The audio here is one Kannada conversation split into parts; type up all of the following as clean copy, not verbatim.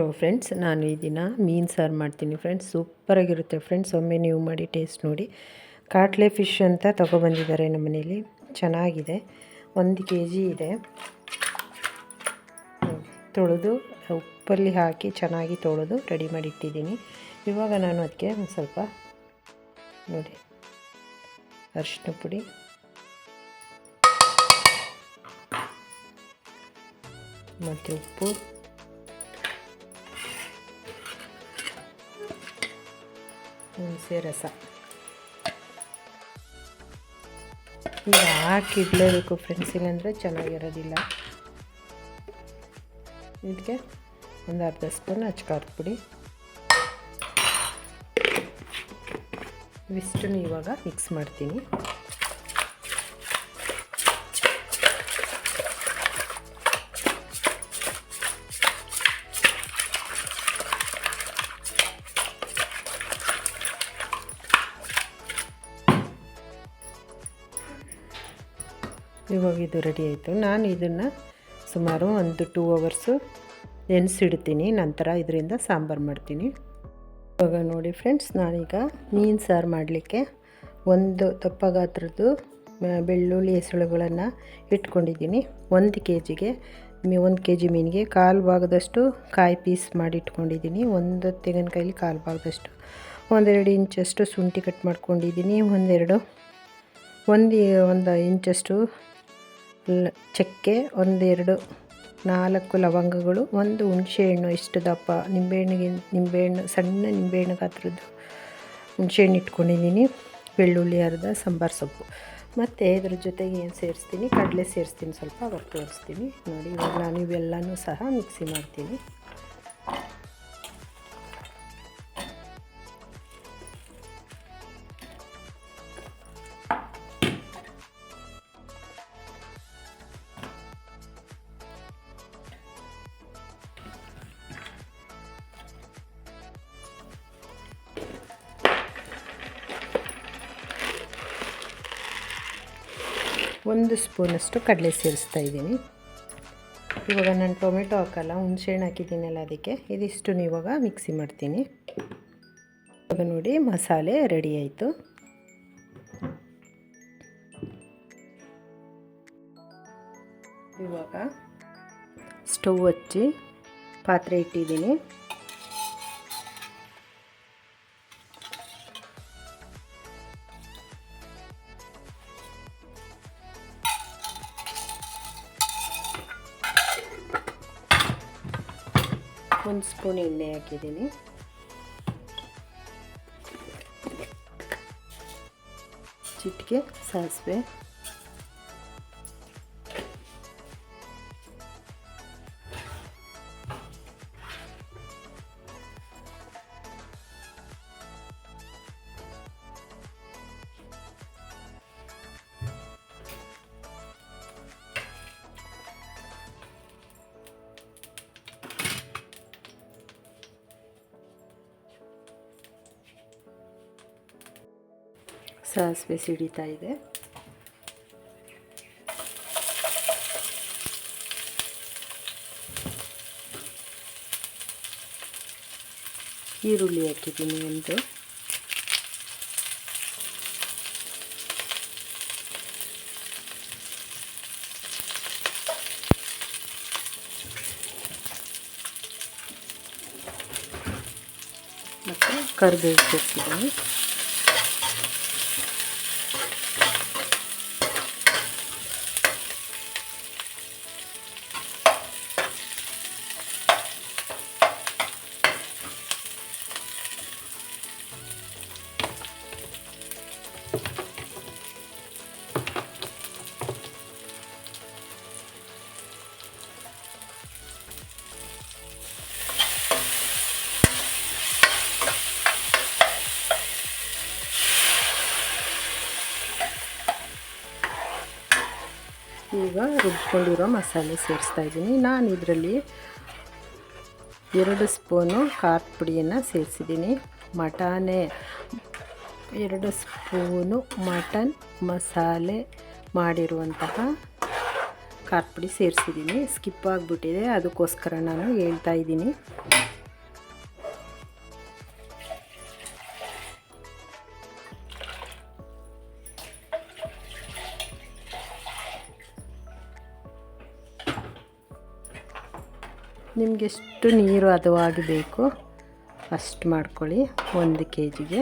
ಹಲೋ ಫ್ರೆಂಡ್ಸ್, ನಾನು ಈ ದಿನ ಮೀನು ಸಾರು ಮಾಡ್ತೀನಿ ಫ್ರೆಂಡ್ಸ್. ಸೂಪರಾಗಿರುತ್ತೆ ಫ್ರೆಂಡ್ಸ್. ಒಮ್ಮೆ ನೀವು ಮಾಡಿ ಟೇಸ್ಟ್ ನೋಡಿ. ಕಾಟ್ಲೆ ಫಿಶ್ ಅಂತ ತೊಗೊಬಂದಿದ್ದಾರೆ ನಮ್ಮ ಮನೇಲಿ. ಚೆನ್ನಾಗಿದೆ. 1 kg ಇದೆ. ತೊಳೆದು ಉಪ್ಪಲ್ಲಿ ಹಾಕಿ ಚೆನ್ನಾಗಿ ತೊಳೆದು ರೆಡಿ ಮಾಡಿ ಇಟ್ಟಿದ್ದೀನಿ. ಇವಾಗ ನಾನು ಅದಕ್ಕೆ ಒಂದು ಸ್ವಲ್ಪ ನೋಡಿ ಅರಿಶಿನ ಪುಡಿ, ಮತ್ತು ಉಪ್ಪು, ಹುಣಸೆ ರಸ ಈಗ ಹಾಕಿಡಲೇಬೇಕು ಫ್ರೆಂಡ್ಸ್, ಇಲ್ಲಾಂದರೆ ಚೆನ್ನಾಗಿರೋದಿಲ್ಲ. ಇದಕ್ಕೆ ಒಂದು ಅರ್ಧ ಸ್ಪೂನ್ ಅಚ್ಕಾರದ ಪುಡಿ ಇವಿಷ್ಟನ್ನು ಇವಾಗ ಮಿಕ್ಸ್ ಮಾಡ್ತೀನಿ. ಇವಾಗ ಇದು ರೆಡಿ ಆಯಿತು. ನಾನು ಇದನ್ನು ಸುಮಾರು ಒಂದು 2 hours ನೆನೆಸಿಡ್ತೀನಿ. ನಂತರ ಇದರಿಂದ ಸಾಂಬಾರು ಮಾಡ್ತೀನಿ. ಇವಾಗ ನೋಡಿ ಫ್ರೆಂಡ್ಸ್, ನಾನೀಗ ಮೀನು ಸಾರು ಮಾಡಲಿಕ್ಕೆ ಒಂದು ದಪ್ಪ ಗಾತ್ರದ್ದು ಬೆಳ್ಳುಳ್ಳಿ ಹೆಸರುಗಳನ್ನು ಇಟ್ಕೊಂಡಿದ್ದೀನಿ. 1 kgಗೆ 1 kg ಮೀನಿಗೆ 1/4 ಭಾಗದಷ್ಟು ಕಾಯಿ ಪೀಸ್ ಮಾಡಿ ಇಟ್ಕೊಂಡಿದ್ದೀನಿ. ಒಂದು ತೆಂಗಿನಕಾಯಲ್ಲಿ 1/4 ಭಾಗದಷ್ಟು, 1-2 ಇಂಚಷ್ಟು ಶುಂಠಿ ಕಟ್ ಮಾಡ್ಕೊಂಡಿದ್ದೀನಿ. ಒಂದು ಇಂಚಷ್ಟು ಚಕ್ಕೆ, 4 ಲವಂಗಗಳು, 1 ಹುಣಸೆಹಣ್ಣು ಇಷ್ಟು ದಪ್ಪ ನಿಂಬೆಹಣ್ಣು ಸಣ್ಣ ನಿಂಬೆಹಣ್ಣು ಗಾತ್ರದ್ದು ಹುಣಸೆಹಣ್ಣು ಇಟ್ಕೊಂಡಿದ್ದೀನಿ. ಬೆಳ್ಳುಳ್ಳಿ ಅರ್ಧ, ಸಾಂಬಾರು ಸೊಪ್ಪು, ಮತ್ತು ಇದ್ರ ಜೊತೆಗೆ ಏನು ಸೇರಿಸ್ತೀನಿ, ಕಡಲೆ ಸೇರಿಸ್ತೀನಿ ಸ್ವಲ್ಪ, ಅವಾಗ ತೋರಿಸ್ತೀನಿ ನೋಡಿ. ಇವಾಗ ನಾನು ಇವೆಲ್ಲನೂ ಸಹ ಮಿಕ್ಸಿ ಮಾಡ್ತೀನಿ. ಒಂದು ಸ್ಪೂನಷ್ಟು ಕಡಲೆ ಸೇರಿಸ್ತಾ ಇದ್ದೀನಿ. ಇವಾಗ ನಾನು ಟೊಮೆಟೊ ಹಾಕಲ್ಲ, ಹುಣಸೆಹಣ್ಣು ಹಾಕಿದ್ದೀನಲ್ಲ, ಅದಕ್ಕೆ ಇದಿಷ್ಟು ಇವಾಗ ಮಿಕ್ಸಿ ಮಾಡ್ತೀನಿ. ಇವಾಗ ನೋಡಿ ಮಸಾಲೆ ರೆಡಿ ಆಯಿತು. ಇವಾಗ ಸ್ಟವ್ ಹಚ್ಚಿ ಪಾತ್ರೆ ಇಟ್ಟಿದ್ದೀನಿ. ಒಂದು ಸ್ಪೂನ್ ಎಣ್ಣೆ ಹಾಕಿದ್ದೀನಿ. ಚಿಟಿಕೆ ಸಾಸಿವೆ, ಸಾಸಿವೆ ಸಿಡಿತಾ ಇದೆ. ಈರುಳ್ಳಿ ಹಾಕಿದ್ದೀನಿ ಒಂದು, ಮತ್ತು ಕರಿಬೇವು ಸೇರಿಸಿದ್ದೀನಿ. ಈಗ ರುಬ್ಕೊಂಡಿರೋ ಮಸಾಲೆ ಸೇರಿಸ್ತಾ ಇದ್ದೀನಿ. ನಾನು ಇದರಲ್ಲಿ 2 ಸ್ಪೂನು ಖಾರದ ಪುಡಿಯನ್ನು ಸೇರಿಸಿದ್ದೀನಿ. 2 ಸ್ಪೂನು ಮಟನ್ ಮಸಾಲೆ ಮಾಡಿರುವಂತಹ ಖಾರದ ಪುಡಿ ಸೇರಿಸಿದ್ದೀನಿ. ಸ್ಕಿಪ್ ಆಗಿಬಿಟ್ಟಿದೆ, ಅದಕ್ಕೋಸ್ಕರ ನಾನು ಹೇಳ್ತಾ ಇದ್ದೀನಿ. ನಿಮಗೆ ಎಷ್ಟು ನೀರು ಹದವಾಗಿ ಬೇಕು ಅಷ್ಟು ಮಾಡ್ಕೊಳ್ಳಿ 1 kgಗೆ.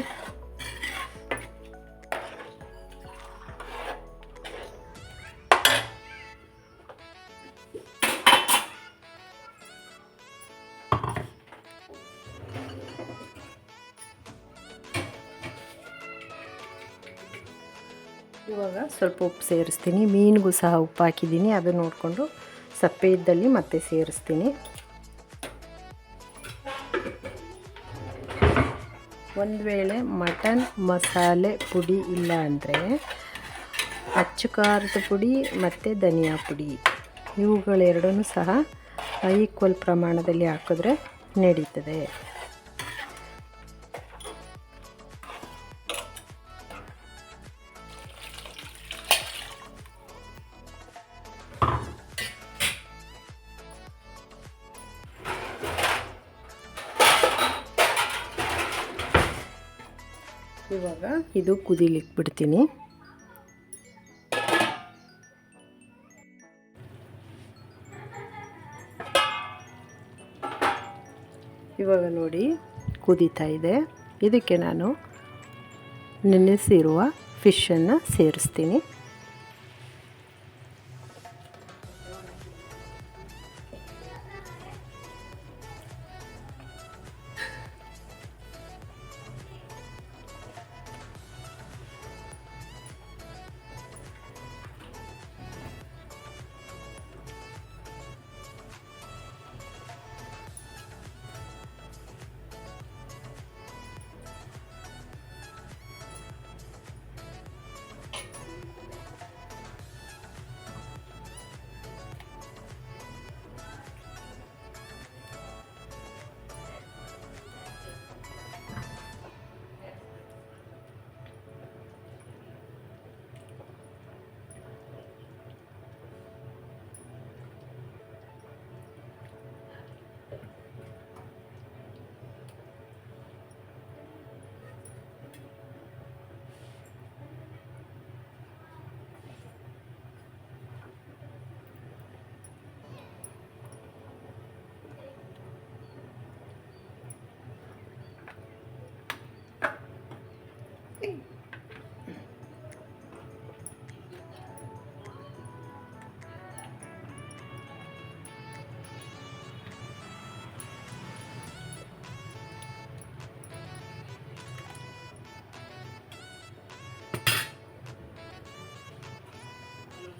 ಇವಾಗ ಸ್ವಲ್ಪ ಉಪ್ಪು ಸೇರಿಸ್ತೀನಿ. ಮೀನಿಗೂ ಸಹ ಉಪ್ಪು ಹಾಕಿದ್ದೀನಿ, ಅದು ನೋಡಿಕೊಂಡು ಸಪ್ಪೆ ಇದ್ದಲ್ಲಿ ಮತ್ತೆ ಸೇರಿಸ್ತೀನಿ. ಒಂದು ವೇಳೆ ಮಟನ್ ಮಸಾಲೆ ಪುಡಿ ಇಲ್ಲ ಅಂದರೆ ಅಚ್ಚು ಖಾರದ ಪುಡಿ ಮತ್ತು ಧನಿಯಾ ಪುಡಿ ಇವುಗಳೆರಡನ್ನೂ ಸಹ ಈಕ್ವಲ್ ಪ್ರಮಾಣದಲ್ಲಿ ಹಾಕಿದ್ರೆ ನಡೀತದೆ. ಇವಾಗ ಇದು ಕುದಿಲಿಕ್ಕೆ ಬಿಡ್ತೀನಿ. ಇವಾಗ ನೋಡಿ ಕುದೀತಾ ಇದೆ. ಇದಕ್ಕೆ ನಾನು ನೆನೆಸಿರುವ ಫಿಶನ್ನು ಸೇರಿಸ್ತೀನಿ.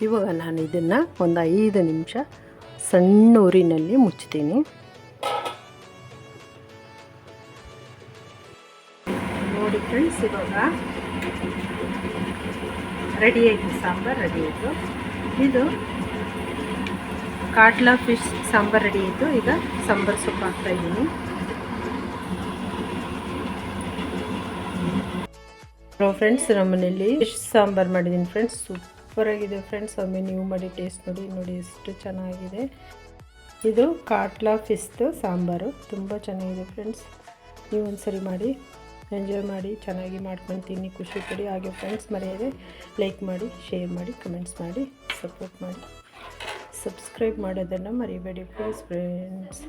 ಇವಾಗ ನಾನು ಇದನ್ನು ಒಂದು 5 ನಿಮಿಷ ಸಣ್ಣ ಉರಿನಲ್ಲಿ ಮುಚ್ತೀನಿ. ನೋಡಿ ಫ್ರೆಂಡ್ಸ್, ಇವಾಗ ರೆಡಿ ಆಯಿತು, ಸಾಂಬಾರು ರೆಡಿ ಆಯಿತು. ಇದು ಕಾಟ್ಲಾ ಫಿಶ್ ಸಾಂಬಾರು ರೆಡಿ ಆಯಿತು. ಈಗ ಸಾಂಬಾರು ಸೊಪ್ಪು ಹಾಕ್ತಾಯಿದ್ದೀನಿ. ಫ್ರೆಂಡ್ಸ್, ನಮ್ಮನೇಲಿ ಫಿಶ್ ಸಾಂಬಾರು ಮಾಡಿದ್ದೀನಿ ಫ್ರೆಂಡ್ಸ್. ಸೂಪರಾಗಿದೆ ಫ್ರೆಂಡ್ಸ್. ಒಮ್ಮೆ ನೀವು ಮಾಡಿ ಟೇಸ್ಟ್ ನೋಡಿ ಎಷ್ಟು ಚೆನ್ನಾಗಿದೆ. ಇದು ಕಾಟ್ಲಾ ಫಿಶ್ದು ಸಾಂಬಾರು ತುಂಬ ಚೆನ್ನಾಗಿದೆ ಫ್ರೆಂಡ್ಸ್. ನೀವು ಒಂದ್ಸರಿ ಮಾಡಿ ಎಂಜಾಯ್ ಮಾಡಿ, ಚೆನ್ನಾಗಿ ಮಾಡ್ಕೊಂಡು ತಿನ್ನಿ, ಖುಷಿ ಪಡಿ. ಹಾಗೆ ಫ್ರೆಂಡ್ಸ್, ಮರೆಯದೆ ಲೈಕ್ ಮಾಡಿ, ಶೇರ್ ಮಾಡಿ, ಕಮೆಂಟ್ಸ್ ಮಾಡಿ, ಸಪೋರ್ಟ್ ಮಾಡಿ, ಸಬ್ಸ್ಕ್ರೈಬ್ ಮಾಡೋದನ್ನು ಮರಿಬೇಡಿ ಫ್ರೆಂಡ್ಸ್.